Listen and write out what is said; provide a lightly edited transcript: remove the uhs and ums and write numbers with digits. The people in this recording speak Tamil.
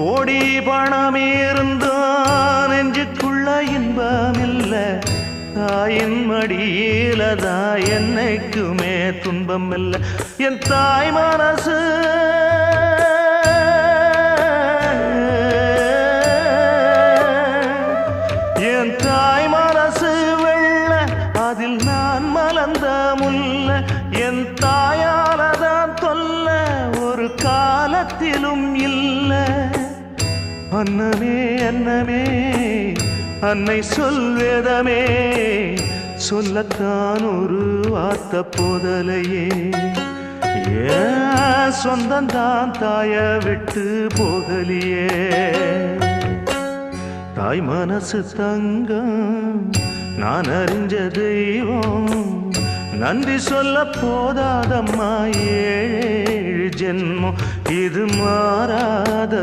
கோடி பணம் இருந்தான் நெஞ்சுக்குள்ள இன்பமில்ல தாயின் மடியிலதான் என்னைக்குமே துன்பம் இல்ல என் தாய் மனசு என் தாய் மனசு வெள்ள அதில் நான் மலர்ந்த முல்ல என் தாயாலதான் தொல்ல ஒரு காலத்திலும் இல்ல அன்னமே அன்னமே அன்னை சொல்வேதமே சொல்லத்தான் ஒரு வார்த்தை போதலையே ஏன் சொந்தந்தான் தாய விட்டு போகலியே தாய் மனசு தங்கம் நான் அறிஞ்ச தெய்வம் நன்றி சொல்ல போதாதம்மா ஏழு ஜென்மம் இது மாறாத